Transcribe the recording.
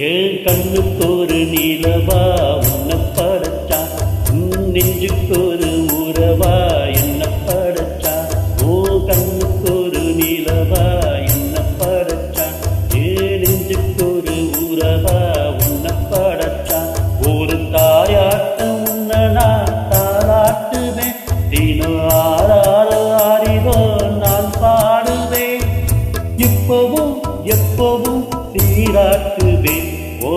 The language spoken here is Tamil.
ஏன் கண்ணுக்கொரு நீலவா உன்னை படைச்சா, நெஞ்சுக்கொரு உறவா என்ன படைச்சா. ஓ கண்ணுக்கொரு நீலவா என்ன படைச்சா, ஏன் நெஞ்சுக்கொரு உறவா உன்னை படைச்சா. ஒரு தாயாட்டு உன்னை நான் தாளாட்டுவேன், தினம் ஆறாறு ஆறிதோ நான் பாடுவேன். இப்பவும் எப்பவும் சீராட்டுவேன். ஓ